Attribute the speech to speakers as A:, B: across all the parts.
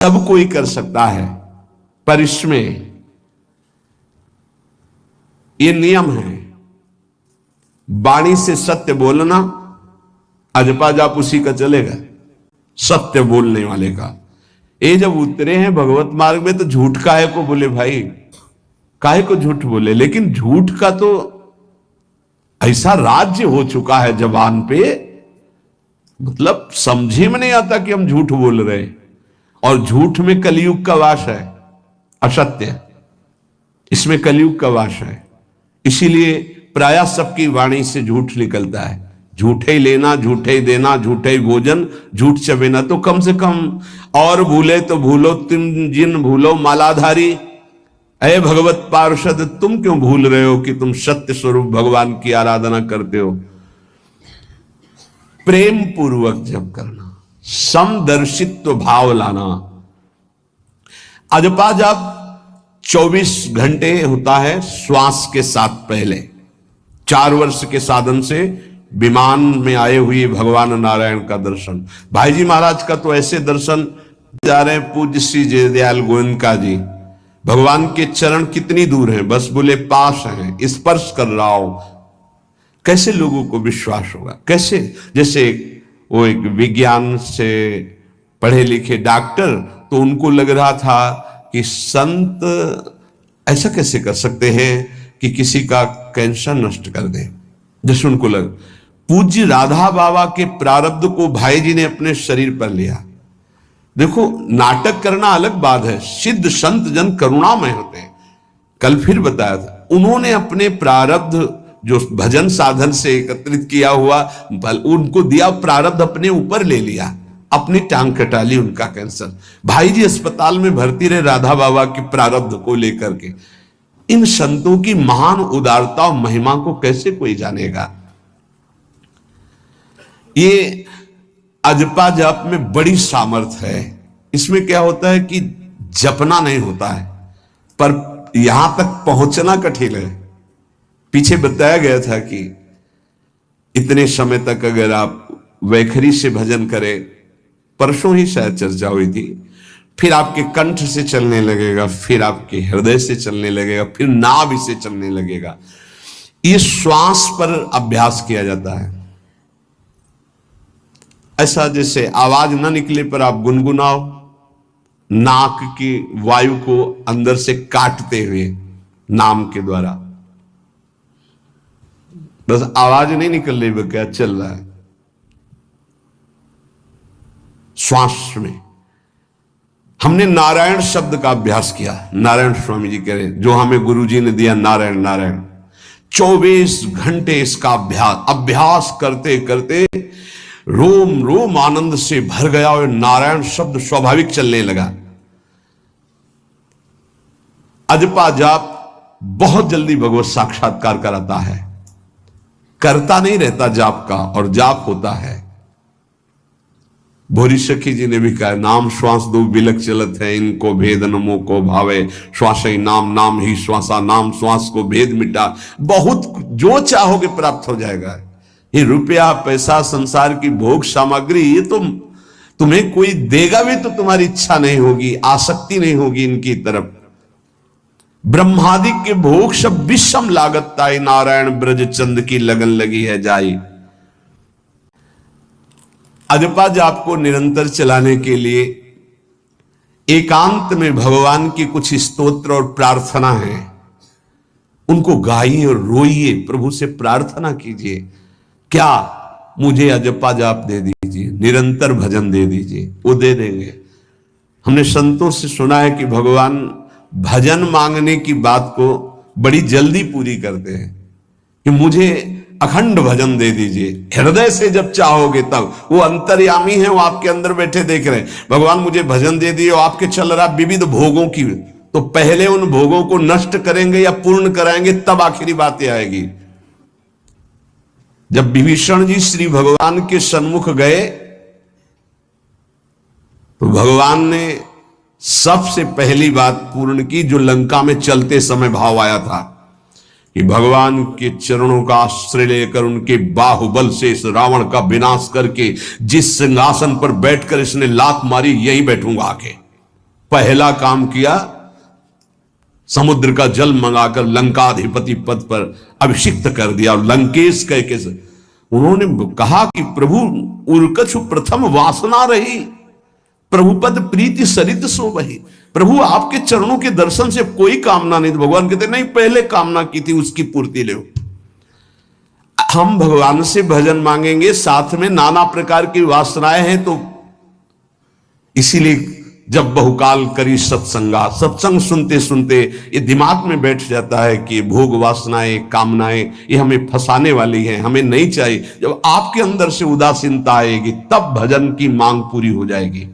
A: सब कोई कर सकता है, पर इसमें ये नियम है, वाणी से सत्य बोलना, अजपा जाप उसी का चलेगा, सत्य बोलने वाले का। ये जब उतरे हैं भगवत मार्ग में तो झूठ काहे को बोले भाई, काहे को झूठ बोले। लेकिन झूठ का तो ऐसा राज्य हो चुका है जबान पे, मतलब समझे में नहीं आता कि हम झूठ बोल रहे हैं। और झूठ में कलयुग का वास है, असत्य, इसमें कलयुग का वास है। इसीलिए प्रायः सबकी वाणी से झूठ निकलता है। झूठे ही लेना, झूठे ही देना, झूठे ही भोजन, झूठ चबेना। तो कम से कम और भूले तो भूलो तुम जिन भूलो मालाधारी, अय भगवत पार्षद तुम क्यों भूल रहे हो कि तुम सत्य स्वरूप भगवान की आराधना करते हो। प्रेम पूर्वक जप करना, समदर्शित्व भाव लाना। अजपा जप 24 घंटे होता है श्वास के साथ पहले। 4 वर्ष के साधन से विमान में आए हुए भगवान नारायण का दर्शन। भाई जी महाराज का तो ऐसे दर्शन जा रहे हैं, पूज्य श्री जयदयाल गोयनका जी, भगवान के चरण कितनी दूर हैं, बस बोले पास हैं, स्पर्श कर रहा हूं। कैसे लोगों को विश्वास होगा, कैसे, जैसे वो एक विज्ञान से पढ़े लिखे डॉक्टर, तो उनको लग रहा था कि संत ऐसा कैसे कर सकते हैं कि किसी का कैंसर नष्ट कर दे। जैसे उनको लग, पूज्य राधा बाबा के प्रारब्ध को भाई जी ने अपने शरीर पर लिया। देखो, नाटक करना अलग बात है, सिद्ध संत जन करुणामय होते हैं। कल फिर बताया था, उन्होंने अपने प्रारब्ध जो भजन साधन से एकत्रित किया हुआ उनको दिया, प्रारब्ध अपने ऊपर ले लिया, अपनी टांग कटा ली उनका कैंसर। भाई जी अस्पताल में भर्ती रहे राधा बाबा के प्रारब्ध को लेकर के। इन संतों की महान उदारता और महिमा को कैसे कोई जानेगा। ये अजपा जप में बड़ी सामर्थ्य है। इसमें क्या होता है कि जपना नहीं होता है, पर यहां तक पहुंचना कठिन है। पीछे बताया गया था कि इतने समय तक अगर आप वैखरी से भजन करें, परसों ही शायद चर्चा हुई थी, फिर आपके कंठ से चलने लगेगा, फिर आपके हृदय से चलने लगेगा, फिर नाभि से चलने लगेगा। ये श्वास पर अभ्यास किया जाता है। ऐसा जैसे आवाज ना निकले पर आप गुनगुनाओ, नाक की वायु को अंदर से काटते हुए नाम के द्वारा, बस आवाज नहीं निकल रही, क्या चल रहा है श्वास में। हमने नारायण शब्द का अभ्यास किया। नारायण स्वामी जी कह रहे, जो हमें गुरुजी ने दिया, नारायण नारायण। 24 घंटे इसका अभ्यास करते करते रोम रोम आनंद से भर गया और नारायण शब्द स्वाभाविक चलने लगा। अजपा जाप बहुत जल्दी भगवत साक्षात्कार कराता है, करता नहीं रहता जाप का, और जाप होता है। भोरी सखी जी ने भी कहा, नाम श्वास दो बिलक चलत है, इनको भेद नमो को भावे, श्वास ही नाम नाम ही श्वासा, नाम श्वास को भेद मिटा। बहुत जो चाहोगे प्राप्त हो जाएगा। ये रुपया पैसा संसार की भोग सामग्री, ये तुम्हें कोई देगा भी तो तुम्हारी इच्छा नहीं होगी, आसक्ति नहीं होगी इनकी तरफ। ब्रह्मादि के भोग सब विषम लागत ताई, नारायण ब्रज चंद की लगन लगी है जाई। अजपा जाप को निरंतर चलाने के लिए एकांत में भगवान की कुछ स्तोत्र और प्रार्थना है, उनको गाइए और रोइए, प्रभु से प्रार्थना कीजिए, क्या मुझे अजपा जाप दे दीजिए, निरंतर भजन दे दीजिए, वो दे देंगे। हमने संतों से सुना है कि भगवान भजन मांगने की बात को बड़ी जल्दी पूरी करते हैं, कि मुझे अखंड भजन दे दीजिए, हृदय से जब चाहोगे तब। वो अंतर्यामी है, वो आपके अंदर बैठे देख रहे हैं। भगवान मुझे भजन दे दिए, और आपके चल रहा विविध भोगों की, तो पहले उन भोगों को नष्ट करेंगे या पूर्ण कराएंगे, तब आखिरी बातें आएगी। जब विभीषण जी श्री भगवान के सन्मुख गए तो भगवान ने सबसे पहली बात पूर्ण की, जो लंका में चलते समय भाव आया था, कि भगवान के चरणों का आश्रय लेकर उनके बाहुबल से इस रावण का विनाश करके जिस सिंहासन पर बैठकर इसने लात मारी, यहीं बैठूंगा आके। पहला काम किया, समुद्र का जल मंगाकर लंकाधिपति पद पर अभिषिक्त कर दिया। और लंकेश कह के उन्होंने कहा कि प्रभु उर्कछु प्रथम वासना रही, प्रभुपद प्रीति सरित सो वही। प्रभु आपके चरणों के दर्शन से कोई कामना नहीं। भगवान कहते नहीं, पहले कामना की थी उसकी पूर्ति ले। हम भगवान से भजन मांगेंगे, साथ में नाना प्रकार की वासनाएं हैं, तो इसीलिए जब बहुकाल करी सत्संगा, सत्संग सुनते सुनते ये दिमाग में बैठ जाता है कि भोग वासनाएं कामनाएं ये हमें फंसाने वाली हैं, हमें नहीं चाहिए। जब आपके अंदर से उदासीनता आएगी तब भजन की मांग पूरी हो जाएगी।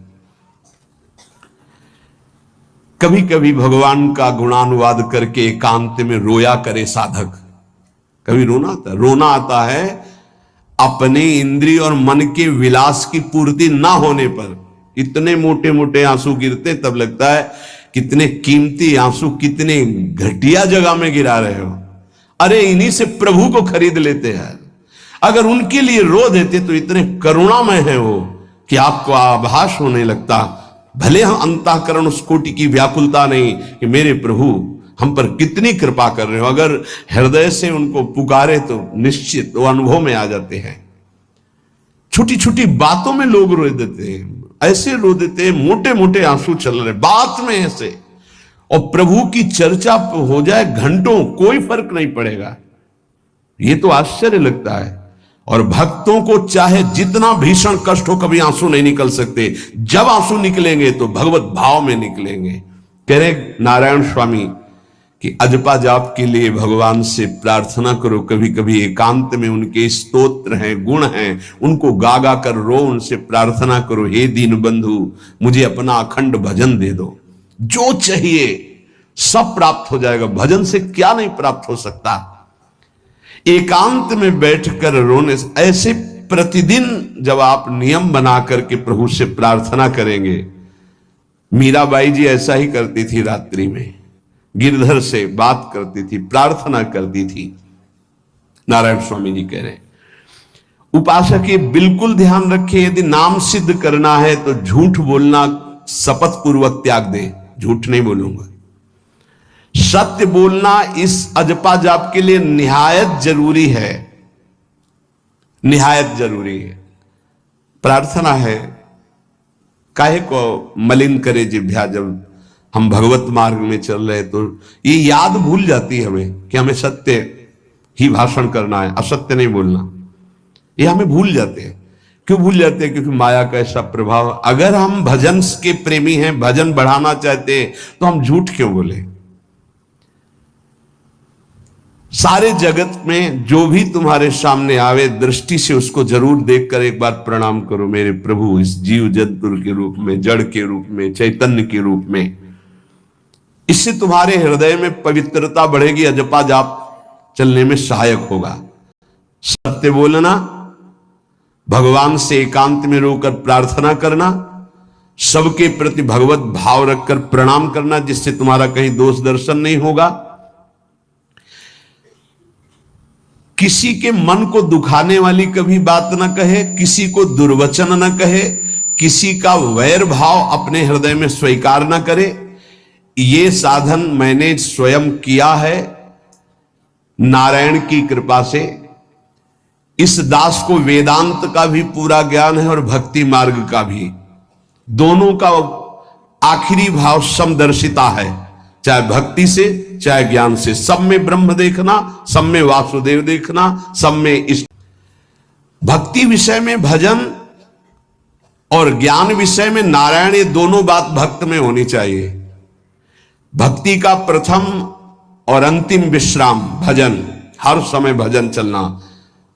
A: कभी कभी भगवान का गुणानुवाद करके एकांत में रोया करे साधक। कभी रोना आता है अपने इंद्रिय और मन के विलास की पूर्ति ना होने पर। इतने मोटे मोटे आंसू गिरते, तब लगता है कितने कीमती आंसू कितने घटिया जगह में गिरा रहे हो। अरे इन्हीं से प्रभु को खरीद लेते हैं। अगर उनके लिए रो देते तो इतने करुणामय है वो कि आपको आभास होने लगता। भले हम अंतःकरण उस कोटि की व्याकुलता नहीं कि मेरे प्रभु हम पर कितनी कृपा कर रहे हो, अगर हृदय से उनको पुकारे तो निश्चित वो अनुभव में आ जाते हैं। छोटी छोटी बातों में लोग रो देते हैं, ऐसे रो देते हैं, मोटे मोटे आंसू चल रहे बात में ऐसे। और प्रभु की चर्चा हो जाए घंटों, कोई फर्क नहीं पड़ेगा। ये तो आश्चर्य लगता है। और भक्तों को चाहे जितना भीषण कष्ट हो, कभी आंसू नहीं निकल सकते। जब आंसू निकलेंगे तो भगवत भाव में निकलेंगे। कह रहे नारायण स्वामी कि अजपा जाप के लिए भगवान से प्रार्थना करो। कभी कभी एकांत में उनके स्तोत्र हैं, गुण हैं, उनको गा गा कर रो, उनसे प्रार्थना करो, हे दीन बंधु मुझे अपना अखंड भजन दे दो। जो चाहिए सब प्राप्त हो जाएगा। भजन से क्या नहीं प्राप्त हो सकता। एकांत में बैठकर रोने से, ऐसे प्रतिदिन जब आप नियम बना करके प्रभु से प्रार्थना करेंगे। मीराबाई जी ऐसा ही करती थी, रात्रि में गिरधर से बात करती थी, प्रार्थना करती थी। नारायण स्वामी जी कह रहे हैं उपासक ये बिल्कुल ध्यान रखे, यदि नाम सिद्ध करना है तो झूठ बोलना शपथ पूर्वक त्याग दे। झूठ नहीं बोलूंगा। सत्य बोलना इस अजपा जाप के लिए निहायत जरूरी है, निहायत जरूरी है। प्रार्थना है, काहे को मलिन करे जिह्वा। जब हम भगवत मार्ग में चल रहे तो ये याद भूल जाती है हमें कि हमें सत्य ही भाषण करना है, असत्य नहीं बोलना। ये हमें भूल जाते हैं। क्यों भूल जाते हैं? क्योंकि माया का ऐसा प्रभाव। अगर हम भजन के प्रेमी हैं, भजन बढ़ाना चाहते हैं, तो हम झूठ क्यों बोले? सारे जगत में जो भी तुम्हारे सामने आवे, दृष्टि से उसको जरूर देखकर एक बार प्रणाम करो, मेरे प्रभु इस जीव जंतु के रूप में, जड़ के रूप में, चैतन्य के रूप में। इससे तुम्हारे हृदय में पवित्रता बढ़ेगी, अजपा जाप चलने में सहायक होगा। सत्य बोलना, भगवान से एकांत में रोकर प्रार्थना करना, सबके प्रति भगवत भाव रखकर प्रणाम करना, जिससे तुम्हारा कहीं दोष दर्शन नहीं होगा। किसी के मन को दुखाने वाली कभी बात न कहे, किसी को दुर्वचन न कहे, किसी का वैर भाव अपने हृदय में स्वीकार न करे। ये साधन मैंने स्वयं किया है नारायण की कृपा से। इस दास को वेदांत का भी पूरा ज्ञान है और भक्ति मार्ग का भी। दोनों का आखिरी भाव समदर्शिता है, चाहे भक्ति से चाहे ज्ञान से। सब में ब्रह्म देखना, सब में वासुदेव देखना, सब में इष्ट। भक्ति विषय में भजन और ज्ञान विषय में नारायण, ये दोनों बात भक्त में होनी चाहिए। भक्ति का प्रथम और अंतिम विश्राम भजन, हर समय भजन चलना।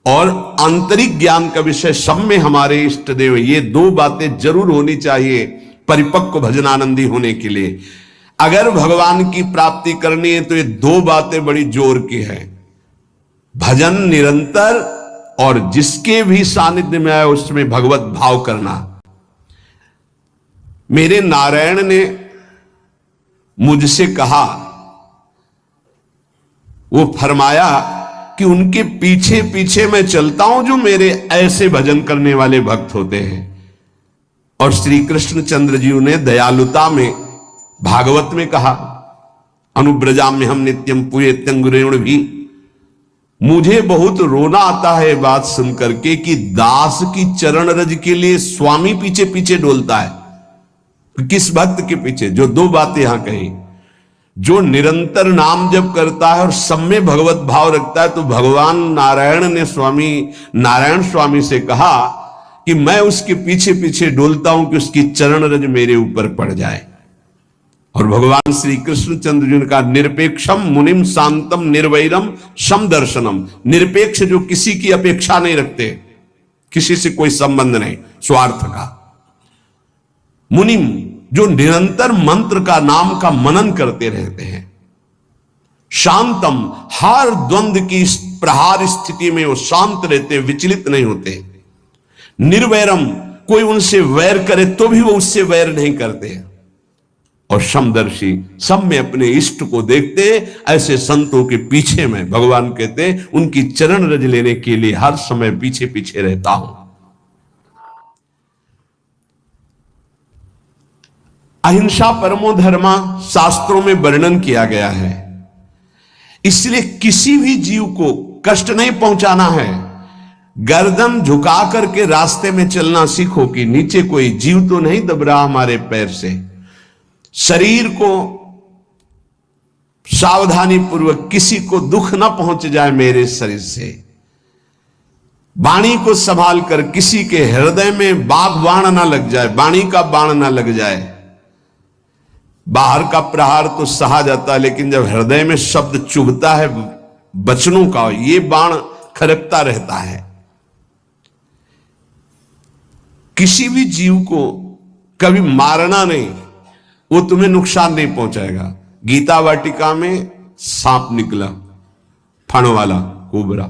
A: और आंतरिक ज्ञान का विषय सब में हमारे इष्ट देव। ये दो बातें जरूर होनी चाहिए परिपक्व भजनानंदी होने के लिए। अगर भगवान की प्राप्ति करनी है तो ये दो बातें बड़ी जोर की है। भजन निरंतर और जिसके भी सानिध्य में आए उसमें भगवत भाव करना। मेरे नारायण ने मुझसे कहा, वो फरमाया कि उनके पीछे पीछे मैं चलता हूं जो मेरे ऐसे भजन करने वाले भक्त होते हैं। और श्री कृष्ण चंद्र जी ने दयालुता में भागवत में कहा, अनुब्रजाम में हम नित्यम पूयत्यंगुरेण भी। मुझे बहुत रोना आता है बात सुनकर के कि दास की चरण रज के लिए स्वामी पीछे पीछे डोलता है। किस भक्त के पीछे? जो दो बातें यहां कही, जो निरंतर नाम जप करता है और सब में भगवत भाव रखता है, तो भगवान नारायण ने नारायण स्वामी से कहा कि मैं उसके पीछे पीछे डोलता हूं कि उसकी चरण रज मेरे ऊपर पड़ जाए। और भगवान श्री कृष्णचंद्र जी ने कहा, निरपेक्षम मुनिम शांतम निर्वैरम सम दर्शनम। निरपेक्ष जो किसी की अपेक्षा नहीं रखते, किसी से कोई संबंध नहीं, स्वार्थ का। मुनिम जो निरंतर मंत्र का नाम का मनन करते रहते हैं। शांतम हर द्वंद्व की प्रहार स्थिति में वो शांत रहते, विचलित नहीं होते। निर्वैरम कोई उनसे वैर करे तो भी वो उससे वैर नहीं करते। और समदर्शी सब में अपने इष्ट को देखते। ऐसे संतों के पीछे में भगवान कहते उनकी चरण रज लेने के लिए हर समय पीछे पीछे रहता हूं। अहिंसा परमो धर्मा शास्त्रों में वर्णन किया गया है। इसलिए किसी भी जीव को कष्ट नहीं पहुंचाना है। गर्दन झुका करके रास्ते में चलना सीखो कि नीचे कोई जीव तो नहीं दब रहा हमारे पैर से। शरीर को सावधानी पूर्वक, किसी को दुख ना पहुंच जाए मेरे शरीर से। वाणी को संभाल कर, किसी के हृदय में बाण ना लग जाए, वाणी का बाण ना लग जाए। बाहर का प्रहार तो सहा जाता है, लेकिन जब हृदय में शब्द चुभता है वचनों का, ये बाण खड़कता रहता है। किसी भी जीव को कभी मारना नहीं, वो तुम्हें नुकसान नहीं पहुंचाएगा। गीता वाटिका में सांप निकला, फण वाला कोबरा।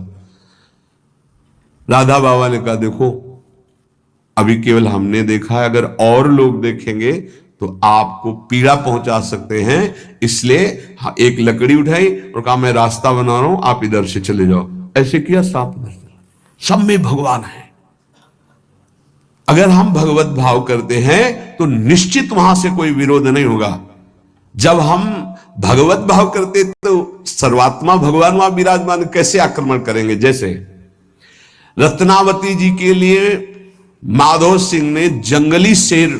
A: राधा बाबा ने कहा, देखो अभी केवल हमने देखा है, अगर और लोग देखेंगे तो आपको पीड़ा पहुंचा सकते हैं। इसलिए एक लकड़ी उठाई और कहा, मैं रास्ता बना रहा हूं, आप इधर से चले जाओ। ऐसे किया, सांप सब में भगवान है। अगर हम भगवत भाव करते हैं तो निश्चित वहां से कोई विरोध नहीं होगा। जब हम भगवत भाव करते तो सर्वात्मा भगवान वहां विराजमान, कैसे आक्रमण करेंगे? जैसे रत्नावती जी के लिए माधव सिंह ने जंगली शेर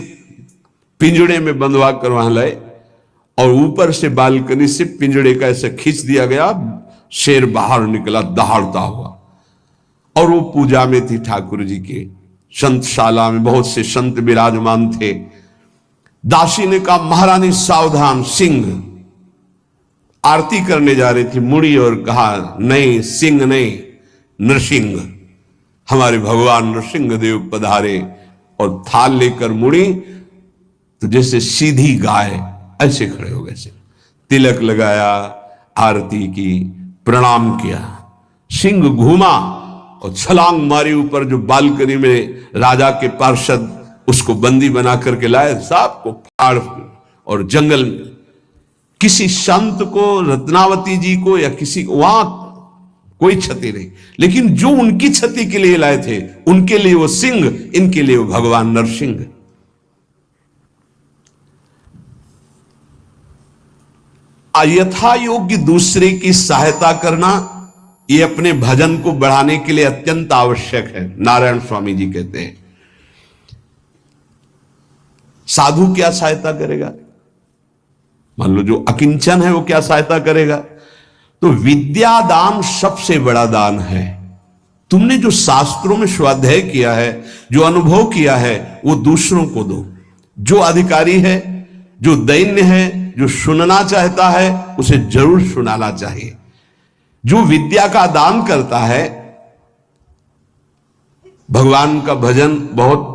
A: पिंजड़े में बंधवा कर वहां लाए और ऊपर से बालकनी से पिंजड़े का ऐसे खींच दिया गया। शेर बाहर निकला दहाड़ता हुआ, और वो पूजा में थी ठाकुर जी के। संतशाला में बहुत से संत विराजमान थे। दासी ने कहा, महारानी सावधान, सिंह। आरती करने जा रही थी, मुड़ी और कहा, नहीं सिंह नहीं, नृसिंह। हमारे भगवान नृसिंह देव पधारे। और थाल लेकर मुड़ी तो जैसे सीधी गाय ऐसे खड़े हो गए। तिलक लगाया, आरती की, प्रणाम किया। सिंह घूमा और छलांग मारी ऊपर, जो बालकनी में राजा के पार्षद उसको बंदी बना करके लाए, सांप को फाड़। और जंगल में किसी संत को, रत्नावती जी को या किसी को वहां कोई क्षति नहीं, लेकिन जो उनकी क्षति के लिए लाए थे उनके लिए वो सिंह, इनके लिए वो भगवान नरसिंह। यथा योग्य दूसरे की सहायता करना, ये अपने भजन को बढ़ाने के लिए अत्यंत आवश्यक है। नारायण स्वामी जी कहते हैं, साधु क्या सहायता करेगा? मान लो जो अकिंचन है वो क्या सहायता करेगा? तो विद्या दान सबसे बड़ा दान है। तुमने जो शास्त्रों में स्वाध्याय किया है, जो अनुभव किया है, वो दूसरों को दो। जो अधिकारी है, जो दैन्य है, जो सुनना चाहता है, उसे जरूर सुनाना चाहिए। जो विद्या का दान करता है, भगवान का भजन बहुत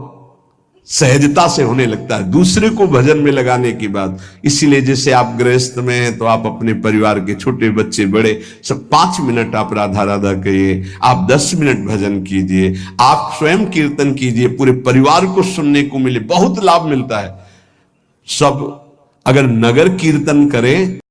A: सहजता से होने लगता है, दूसरे को भजन में लगाने की बात। इसीलिए जैसे आप गृहस्थ में हैं तो आप अपने परिवार के छोटे बच्चे बड़े सब 5 मिनट आप राधा राधा कहिए, आप 10 मिनट भजन कीजिए, आप स्वयं कीर्तन कीजिए, पूरे परिवार को सुनने को मिले, बहुत लाभ मिलता है। सब अगर नगर कीर्तन करें